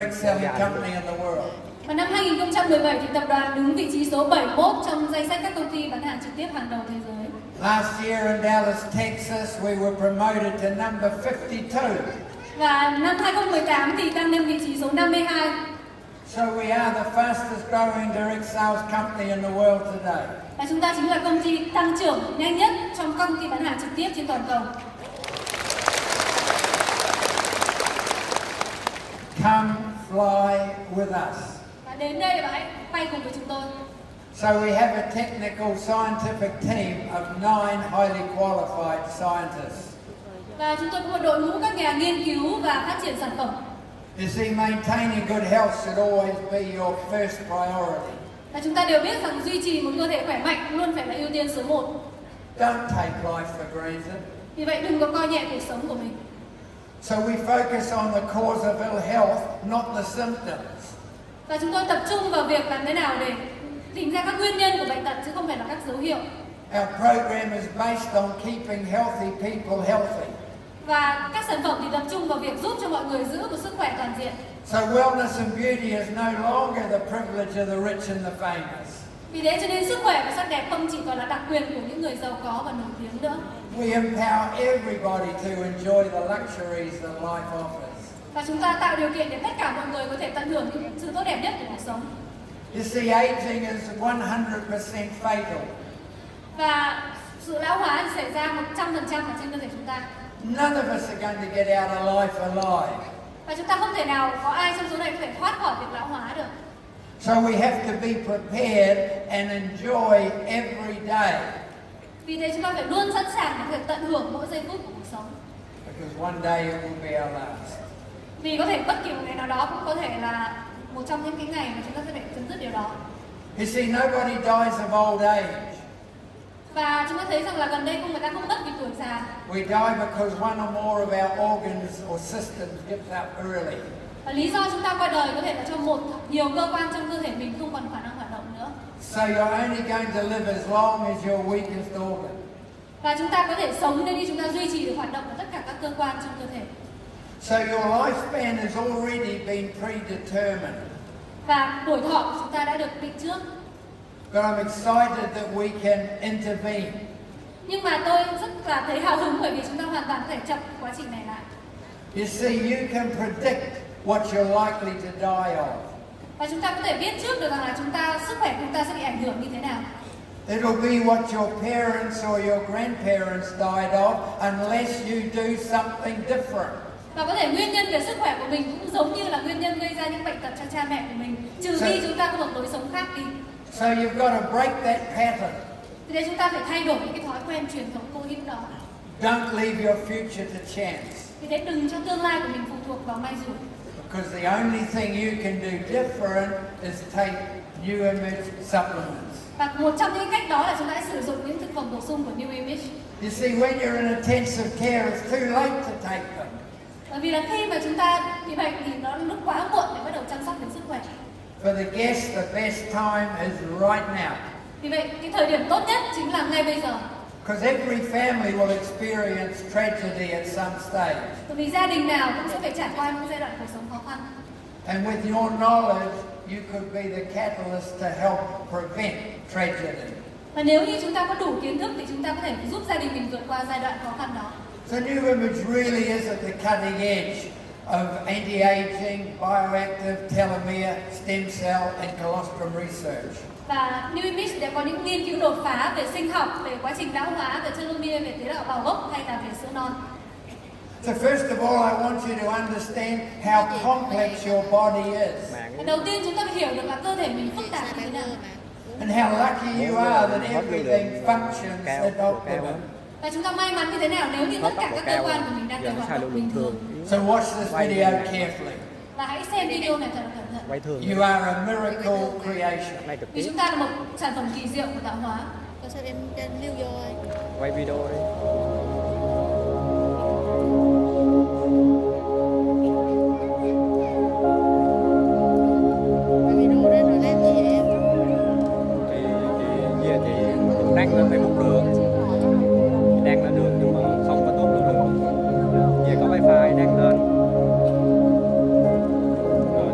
selling company in the world. Và năm 2017 thì tập đoàn đứng vị trí số 71 trong danh sách các công ty bán hàng trực tiếp hàng đầu thế giới. Last year in Dallas, Texas, we were promoted to number 52. Và năm 2018 thì tăng lên vị trí số 52. So we are the fastest growing direct sales company in the world today. Và chúng ta chính là công ty tăng trưởng nhanh nhất trong công ty bán hàng trực tiếp trên toàn cầu. Come fly with us. Và đến đây và hãy bay cùng với chúng tôi. So we have a technical scientific team of 9 highly qualified scientists. Và chúng tôi có một đội ngũ các nhà nghiên cứu và phát triển sản phẩm. You see, maintaining good health should always be your first priority. Và chúng ta đều biết rằng duy trì một cơ thể khỏe mạnh luôn phải là ưu tiên số 1. Don't take life for granted. Vì vậy đừng có coi nhẹ cuộc sống của mình. So we focus on the cause of ill health, not the symptoms. Và chúng tôi tập trung vào việc làm thế nào để tìm ra các nguyên nhân của bệnh tật chứ không phải là các dấu hiệu. Our program is based on keeping healthy people healthy. Và các sản phẩm thì tập trung vào việc giúp cho mọi người giữ một sức khỏe toàn diện. So wellness and beauty is no longer the privilege of the rich and the famous. Vì thế cho nên sức khỏe và sắc đẹp không chỉ còn là đặc quyền của những người giàu có và nổi tiếng nữa. We empower everybody to enjoy the luxuries that life offers. Và chúng ta tạo điều kiện để tất cả mọi người có thể tận hưởng những sự tốt đẹp nhất của cuộc sống. You see, aging is 100% fatal. Và sự lão hóa thì xảy ra 100% ở trên cơ thể chúng ta. None of us are going to get out of life alive. Và chúng ta không thể nào có ai trong số này có thể thoát khỏi việc lão hóa được. So we have to be prepared and enjoy every day. Vì thế chúng ta phải luôn sẵn sàng để có thể tận hưởng mỗi giây phút của cuộc sống. Because one day it will be our last. Vì có thể bất kỳ một ngày nào đó cũng có thể là một trong những cái ngày mà chúng ta sẽ phải chấm dứt điều đó. You see, nobody dies of old age. Và chúng ta thấy rằng là gần đây người ta không mất vì tuổi già. We die because one or more of our organs or systems gives up early. Và lý do chúng ta qua đời có thể là cho nhiều cơ quan trong cơ thể mình không còn khả năng hoạt động nữa. So you're only going to live as long as your weakest organ. Và chúng ta có thể sống nếu như chúng ta duy trì được hoạt động của tất cả các cơ quan trong cơ thể. So your lifespan has already been predetermined. Và tuổi thọ của chúng ta đã được định trước. But I'm excited that we can intervene. Nhưng mà tôi rất là thấy hào hứng bởi vì chúng ta hoàn toàn có thể chậm quá trình này lại. You see, you can predict what you're likely to die of. Và chúng ta có thể biết trước được rằng là sức khỏe của chúng ta sẽ bị ảnh hưởng như thế nào. It'll be what your parents or your grandparents died of unless you do something different. Và có thể nguyên nhân về sức khỏe của mình cũng giống như là nguyên nhân gây ra những bệnh tật cho cha mẹ của mình, trừ khi chúng ta có một lối sống khác đi. So you've got to break that pattern. Vì thế chúng ta phải thay đổi những cái thói quen truyền thống cố hữu đó. Don't leave your future to chance. Vì thế đừng cho tương lai của mình phụ thuộc vào may rủi. Because the only thing you can do different is take new image supplements. Và một trong những cách đó là chúng ta sẽ sử dụng những thực phẩm bổ sung của New Image. You see, when you're in intensive care, it's too late to take them. Bởi vì là khi mà chúng ta bị bệnh thì nó lúc quá muộn để bắt đầu chăm sóc đến sức khỏe. For the guests, the best time is right now. Vì vậy, cái thời điểm tốt nhất chính là ngay bây giờ. Because every family will experience tragedy at some stage. Bởi vì gia đình nào cũng sẽ phải trải qua những giai đoạn cuộc sống khó khăn. And with your knowledge, you could be the catalyst to help prevent tragedy. Và nếu như chúng ta có đủ kiến thức thì chúng ta có thể giúp gia đình mình vượt qua giai đoạn khó khăn đó. So New Image really is at the cutting edge of anti-aging, bioactive, telomere, stem cell and colostrum research. Và New Image đã có những nghiên cứu đột phá về sinh học, về quá trình lão hóa, về telomere, về tế bào bào gốc hay là về sữa non. So first of all, I want you to understand how complex your body is. Và đầu tiên chúng ta phải hiểu được là cơ thể mình phức tạp như thế nào. And how lucky you are that everything functions at optimum. Và chúng ta may mắn như thế nào nếu như tất cả các cơ quan của mình đang đều hoạt động bình thường. So watch this video carefully. Và hãy xem video này thật là cẩn thận. You are a miracle creation. Vì chúng ta là một sản phẩm kỳ diệu của tạo hóa. Sao em lưu vô ơi? Quay video đi. Video đó rồi làm gì em? Thì về thì đăng lên Facebook được. Đăng lên được nhưng mà không có tốt được. Về có wifi đăng lên. Rồi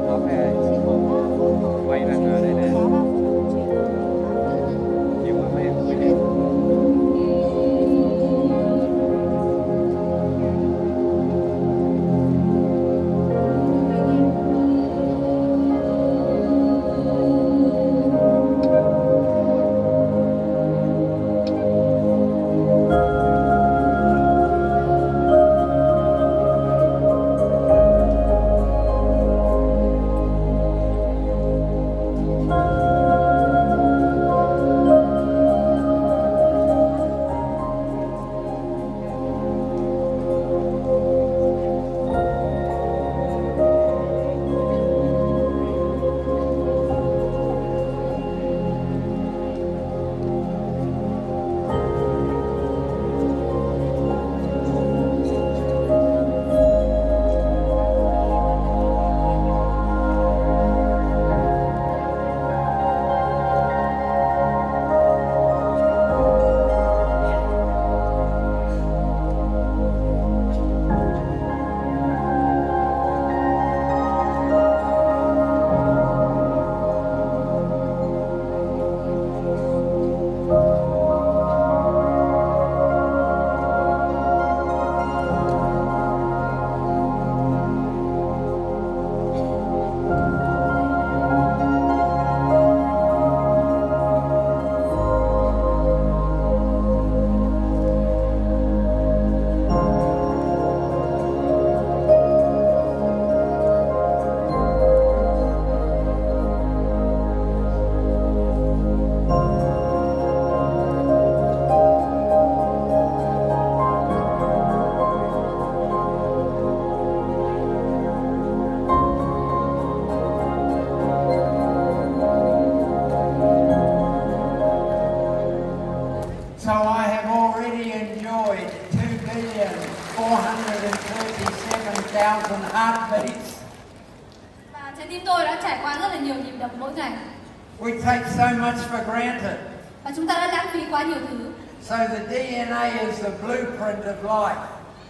tim tôi đã trải qua rất là nhiều nhịp đập mỗi ngày. We take so much for granted. Và chúng ta đã lãng phí quá nhiều thứ. So the DNA is the blueprint of life.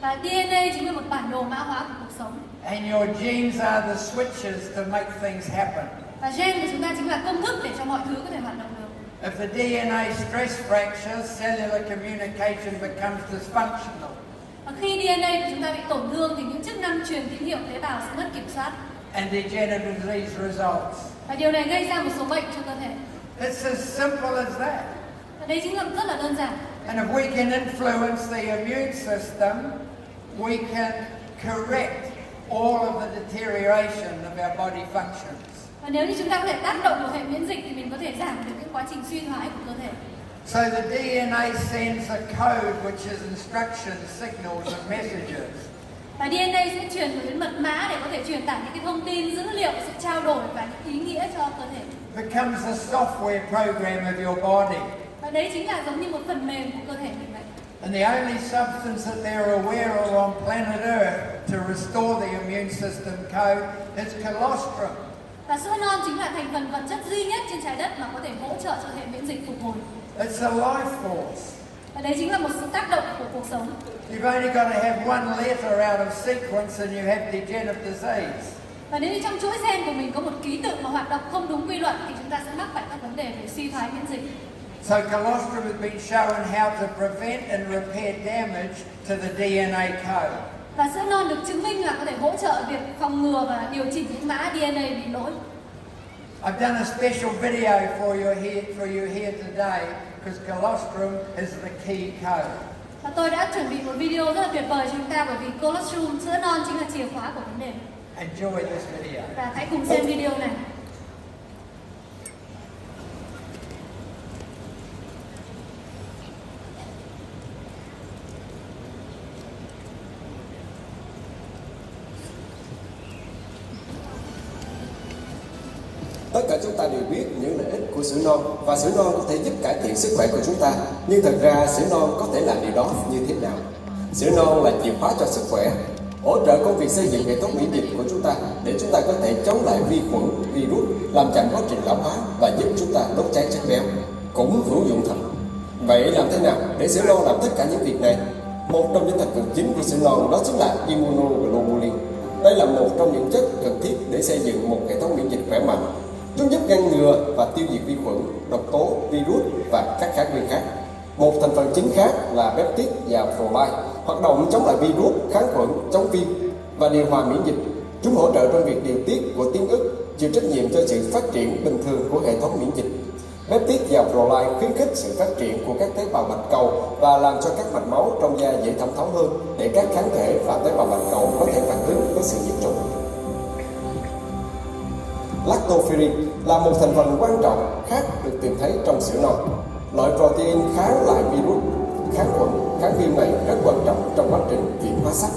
Và DNA chính là một bản đồ mã hóa của cuộc sống. And your genes are the switches to make things happen. Và gen của chúng ta chính là công thức để cho mọi thứ có thể hoạt động được. If the DNA stress fractures, cellular communication becomes dysfunctional. Và khi DNA của chúng ta bị tổn thương thì những chức năng truyền tín hiệu tế bào sẽ mất kiểm soát. And degenerative disease results. Và điều này gây ra một số bệnh cho cơ thể. It's as simple as that. Và đây chính là rất là đơn giản. And if we can influence the immune system, we can correct all of the deterioration of our body functions. Và nếu như chúng ta có thể tác động vào hệ miễn dịch thì mình có thể giảm được cái quá trình suy thoái của cơ thể. So the DNA sends a code which is instructions, signals and messages. Và DNA sẽ truyền đến mật mã để có thể truyền tải những cái thông tin, dữ liệu, sự trao đổi và những ý nghĩa cho cơ thể. Becomes a software program of your body. Và đấy chính là giống như một phần mềm của cơ thể mình vậy. And the only substance that they're aware of on planet Earth to restore the immune system code is colostrum. Và sữa non chính là thành phần vật chất duy nhất trên trái đất mà có thể hỗ trợ cho hệ miễn dịch phục hồi. It's a life force. Và đấy chính là một sự tác động của cuộc sống. You've only got to have one letter out of sequence and you have degenerative disease. Và nếu như trong chuỗi gen của mình có một ký tự mà hoạt động không đúng quy luật thì chúng ta sẽ mắc phải các vấn đề về suy thoái miễn dịch. So colostrum has been shown how to prevent and repair damage to the DNA code. Và sữa non được chứng minh là có thể hỗ trợ việc phòng ngừa và điều chỉnh những mã DNA bị lỗi. I've done a special video for you here today because colostrum is the key code. Và tôi đã chuẩn bị một video rất là tuyệt vời cho chúng ta bởi vì colostrum, sữa non chính là chìa khóa của vấn đề. Enjoy this video. Và hãy cùng xem video này. Tất cả chúng ta đều biết những lợi ích của sữa non và sữa non có thể giúp cải thiện sức khỏe của chúng ta. Nhưng thật ra sữa non có thể làm điều đó như thế nào? Sữa non là chìa khóa cho sức khỏe, hỗ trợ công việc xây dựng hệ thống miễn dịch của chúng ta để chúng ta có thể chống lại vi khuẩn, virus, làm chậm quá trình lão hóa và giúp chúng ta đốt cháy chất béo. Cũng hữu dụng thật. Vậy làm thế nào để sữa non làm tất cả những việc này? Một trong những thành phần chính của sữa non đó chính là immunoglobulin. Đây là một trong những chất cần thiết để xây dựng một hệ thống miễn dịch khỏe mạnh. Chúng giúp ngăn ngừa và tiêu diệt vi khuẩn, độc tố, virus và các kháng nguyên khác. Một thành phần chính khác là peptide và proline, hoạt động chống lại virus, kháng khuẩn, chống viêm và điều hòa miễn dịch. Chúng hỗ trợ trong việc điều tiết của tuyến ức, chịu trách nhiệm cho sự phát triển bình thường của hệ thống miễn dịch. Peptide và proline khuyến khích sự phát triển của các tế bào bạch cầu và làm cho các mạch máu trong da dễ thẩm thấu hơn để các kháng thể và tế bào bạch cầu có thể phản ứng với sự diệt chủng. Lactoferrin là một thành phần quan trọng khác được tìm thấy trong sữa non. Loại protein kháng lại virus, kháng khuẩn, kháng viêm này rất quan trọng trong quá trình chuyển hóa sắt,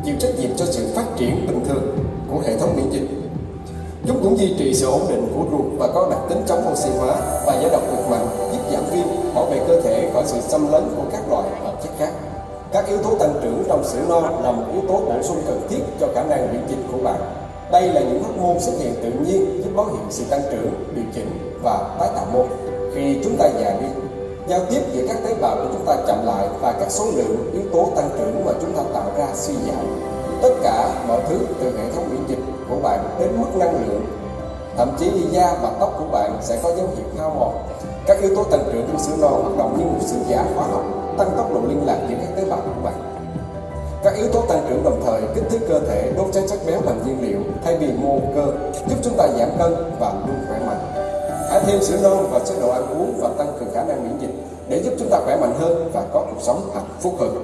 chịu trách nhiệm cho sự phát triển bình thường của hệ thống miễn dịch. Chúng cũng duy trì sự ổn định của ruột và có đặc tính chống oxy hóa và giải độc cực mạnh, giúp giảm viêm, bảo vệ cơ thể khỏi sự xâm lấn của các loại hợp chất khác. Các yếu tố tăng trưởng trong sữa non là một yếu tố bổ sung cần thiết cho khả năng miễn dịch của bạn. Đây là những hormone xuất hiện tự nhiên giúp báo hiệu sự tăng trưởng, điều chỉnh và tái tạo mô khi chúng ta già đi. Giao tiếp giữa các tế bào của chúng ta chậm lại và các số lượng yếu tố tăng trưởng mà chúng ta tạo ra suy giảm. Tất cả mọi thứ từ hệ thống miễn dịch của bạn đến mức năng lượng, thậm chí da và tóc của bạn sẽ có dấu hiệu hao mòn. Các yếu tố tăng trưởng của sữa non hoạt động như một sự giả hóa học, tăng tốc độ liên lạc giữa các tế bào của bạn. Các yếu tố tăng trưởng đồng thời kích thích cơ thể đốt cháy chất béo làm nhiên liệu thay vì mô cơ, giúp chúng ta giảm cân và luôn khỏe mạnh. Hãy thêm sữa non vào chế độ ăn uống và tăng cường khả năng miễn dịch để giúp chúng ta khỏe mạnh hơn và có cuộc sống hạnh phúc hơn.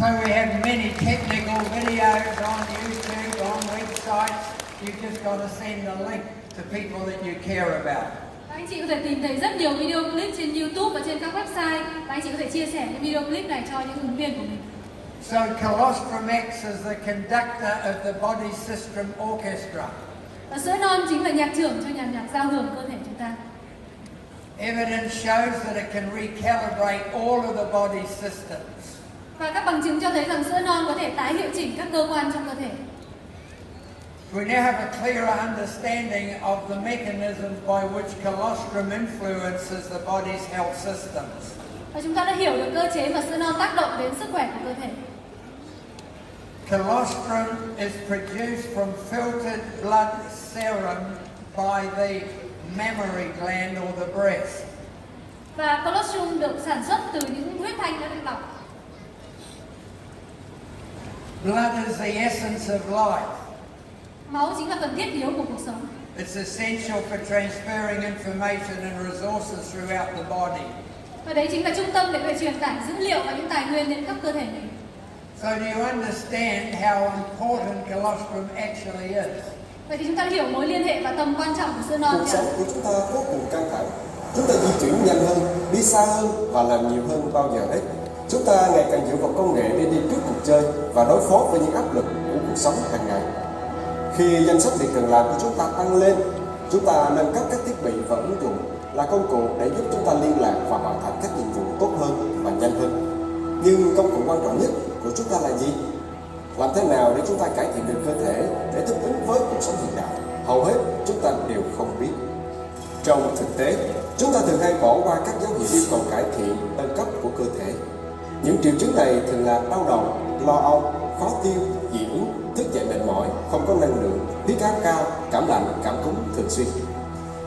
So we have many technical videos on YouTube, on websites. You just got to send the link to people that you care about. Các anh chị có thể tìm thấy rất nhiều video clip trên YouTube và trên các website. Và anh chị có thể chia sẻ những video clip này cho những ứng viên của mình. So colostrum acts as the conductor of the body system orchestra. Và sữa non chính là nhạc trưởng cho nhạc giao hưởng cơ thể chúng ta. Evidence shows that it can recalibrate all of the body systems. Và các bằng chứng cho thấy rằng sữa non có thể tái hiệu chỉnh các cơ quan trong cơ thể. We now have a clearer understanding of the mechanisms by which colostrum influences the body's health systems. Và chúng ta đã hiểu được cơ chế mà sữa non tác động đến sức khỏe của cơ thể. Colostrum is produced from filtered blood serum by the mammary gland or the breast. Và colostrum được sản xuất từ những huyết thanh đã được lọc. Blood is the essence of life. Máu chính là phần thiết yếu của cuộc sống. It's essential for transferring information and resources throughout the body. Và đấy chính là trung tâm để có thể truyền tải dữ liệu và những tài nguyên đến khắp cơ thể mình. So do you understand how important colostrum actually is? Vậy thì chúng ta hiểu mối liên hệ và tầm quan trọng của sữa non Cuộc chưa? sống của chúng ta vô cùng căng thẳng. Chúng ta di chuyển nhanh hơn, đi xa hơn và làm nhiều hơn bao giờ hết. Chúng ta ngày càng dựa vào công nghệ để đi trước cuộc chơi và đối phó với những áp lực của cuộc sống hàng ngày. Khi danh sách việc cần làm của chúng ta tăng lên, chúng ta nâng cấp các thiết bị và ứng dụng là công cụ để giúp chúng ta liên lạc và hoàn thành các nhiệm vụ tốt hơn và nhanh hơn. Nhưng công cụ quan trọng nhất của chúng ta là gì? Làm thế nào để chúng ta cải thiện được cơ thể để thích ứng với cuộc sống hiện đại? Hầu hết chúng ta đều không biết. Trong thực tế, chúng ta thường hay bỏ qua các dấu hiệu yêu cầu cải thiện, nâng cấp của cơ thể. Những triệu chứng này thường là đau đầu, lo âu, khó tiêu, dị ứng, thức dậy mệt mỏi, không có năng lượng, huyết áp cao, cảm lạnh, cảm cúm thường xuyên.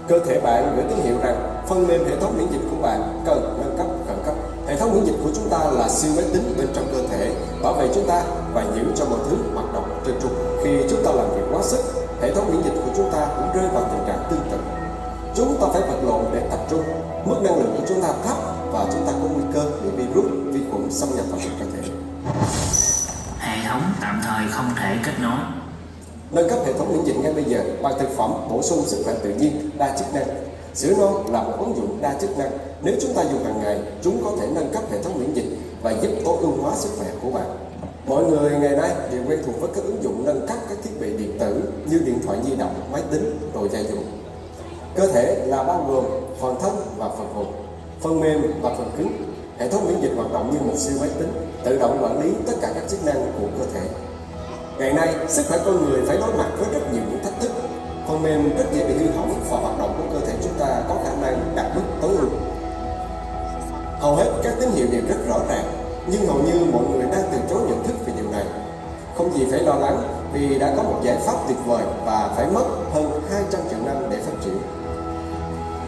Cơ thể bạn gửi tín hiệu rằng phần mềm hệ thống miễn dịch của bạn cần nâng cấp khẩn cấp. Hệ thống miễn dịch của chúng ta là siêu máy tính bên trong cơ thể, bảo vệ chúng ta và giữ cho mọi thứ hoạt động trơn tru. Khi chúng ta làm việc quá sức, hệ thống miễn dịch của chúng ta cũng rơi vào tình trạng tương tự. Chúng ta phải vật lộn để tập trung. Mức năng lượng của chúng ta thấp và chúng ta có nguy cơ bị virus, vi khuẩn xâm nhập vào cơ thể. Hệ thống tạm thời không thể kết nối. Nâng cấp hệ thống miễn dịch ngay bây giờ bằng thực phẩm bổ sung sức khỏe tự nhiên đa chức năng. Sữa non là một ứng dụng đa chức năng. Nếu chúng ta dùng hàng ngày, chúng có thể nâng cấp hệ thống miễn dịch và giúp tối ưu hóa sức khỏe của bạn. Mọi người ngày nay đều quen thuộc với các ứng dụng nâng cấp các thiết bị điện tử như điện thoại di động, máy tính, đồ gia dụng. Cơ thể là bao gồm phần thân và phần hồn, phần mềm và phần cứng. Hệ thống miễn dịch hoạt động như một siêu máy tính, tự động quản lý tất cả các chức năng của cơ thể. Ngày nay, sức khỏe con người phải đối mặt với rất nhiều những thách thức. Phần mềm rất dễ bị hư hỏng và hoạt động của cơ thể chúng ta có khả năng đạt mức tối ưu. Hầu hết các tín hiệu đều rất rõ ràng, nhưng hầu như mọi người đang từ chối nhận thức về điều này. Không gì phải lo lắng vì đã có một giải pháp tuyệt vời và phải mất hơn 200 triệu năm để phát triển.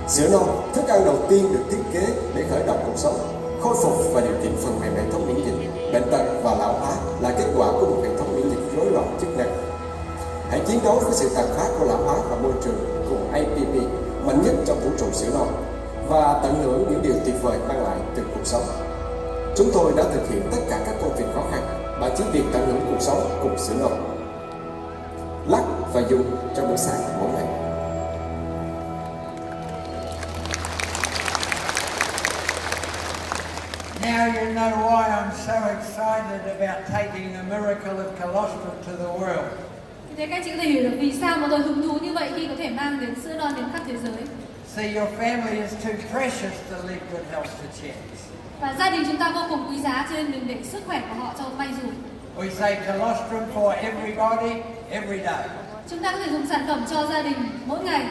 Sữa non, thức ăn đầu tiên được thiết kế để khởi động cuộc sống, khôi phục và điều chỉnh phần mềm hệ thống miễn dịch. Bệnh tật và lão hóa là kết quả của một hệ thống miễn dịch rối loạn chức năng. Hãy chiến đấu với sự tàn phá của lão hóa và môi trường cùng APP, mạnh nhất trong vũ trụ sữa non, và tận hưởng những điều tuyệt vời mang lại từ cuộc sống. Chúng tôi đã thực hiện tất cả các công việc khó khăn. Bạn chỉ việc tận hưởng cuộc sống cùng sữa non. Lắc và dùng trong bữa sáng mỗi ngày. Now you know why I'm so excited about taking the miracle of colostrum to the world. Thế các chị có thể hiểu được vì sao mà tôi hứng thú như vậy khi có thể mang đến sữa non đến khắp thế giới. See, your family is too precious to leave good health to chance. Và gia đình chúng ta vô cùng quý giá cho nên đừng để sức khỏe của họ cho may rủi. We say colostrum for everybody, every day. Chúng ta có thể dùng sản phẩm cho gia đình mỗi ngày.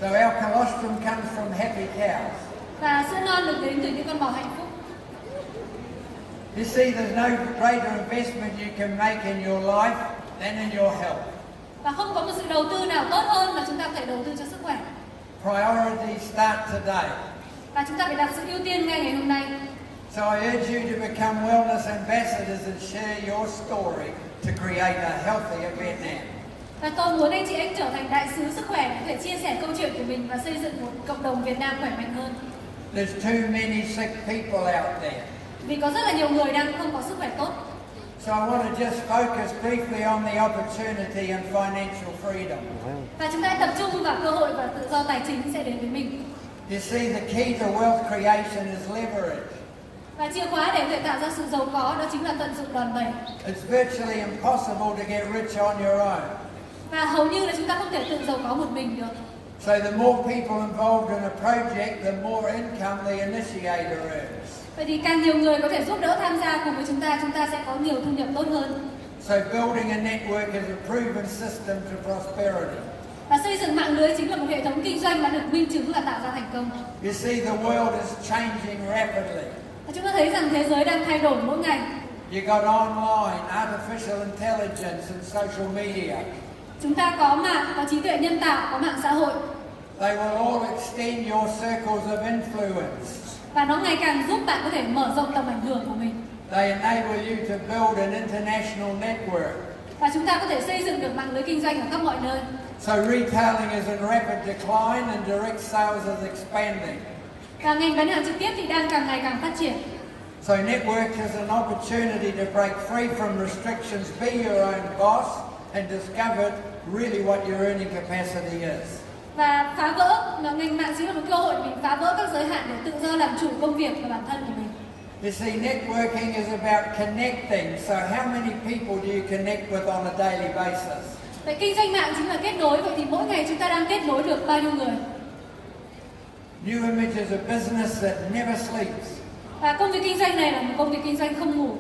So our colostrum comes from happy cows. Và sữa non được đến từ những con bò hạnh phúc. You see, there's no greater investment you can make in your life than in your health. Và không có một sự đầu tư nào tốt hơn là chúng ta có thể đầu tư cho sức khỏe. Priority start today. Và chúng ta phải đặt sự ưu tiên ngay ngày hôm nay. So I urge you to become wellness ambassadors and share your story to create a healthier Vietnam. Và tôi muốn anh chị trở thành đại sứ sức khỏe để có thể chia sẻ câu chuyện của mình và xây dựng một cộng đồng Việt Nam khỏe mạnh hơn. There's too many sick people out there. Vì có rất là nhiều người đang không có sức khỏe tốt. So I want to just focus briefly on the opportunity and financial freedom. Và chúng ta tập trung vào cơ hội và tự do tài chính sẽ đến với mình. You see, the key to wealth creation is leverage. Và chìa khóa để có thể tạo ra sự giàu có đó chính là tận dụng đòn bẩy. It's virtually impossible to get rich on your own. Và hầu như là chúng ta không thể tự giàu có một mình được. So the more people involved in a project, the more income the initiator earns. Vậy thì càng nhiều người có thể giúp đỡ tham gia cùng với chúng ta sẽ có nhiều thu nhập tốt hơn. So building a network is a proven system to prosperity. Và xây dựng mạng lưới chính là một hệ thống kinh doanh mà được minh chứng là tạo ra thành công. You see, the world is changing rapidly. Và chúng ta thấy rằng thế giới đang thay đổi mỗi ngày. You got online, artificial intelligence and social media. Chúng ta có mạng, có trí tuệ nhân tạo, có mạng xã hội. They will all extend your circles of influence. Và nó ngày càng giúp bạn có thể mở rộng tầm ảnh hưởng của mình. They enable you to build an international network. Và chúng ta có thể xây dựng được mạng lưới kinh doanh ở khắp mọi nơi. So retailing is in rapid decline and direct sales is expanding. Và ngành bán hàng trực tiếp thì đang càng ngày càng phát triển. So network is an opportunity to break free from restrictions, be your own boss and discover really what your earning capacity is. Và phá vỡ, ngành mạng chính là một cơ hội để phá vỡ các giới hạn để tự do làm chủ công việc và bản thân của mình. You see, networking is about connecting. So how many people do you connect with on a daily basis? Vậy kinh doanh mạng chính là kết nối, vậy thì mỗi ngày chúng ta đang kết nối được bao nhiêu người? New Image is a business that never sleeps. Và công việc kinh doanh này là một công việc kinh doanh không ngủ.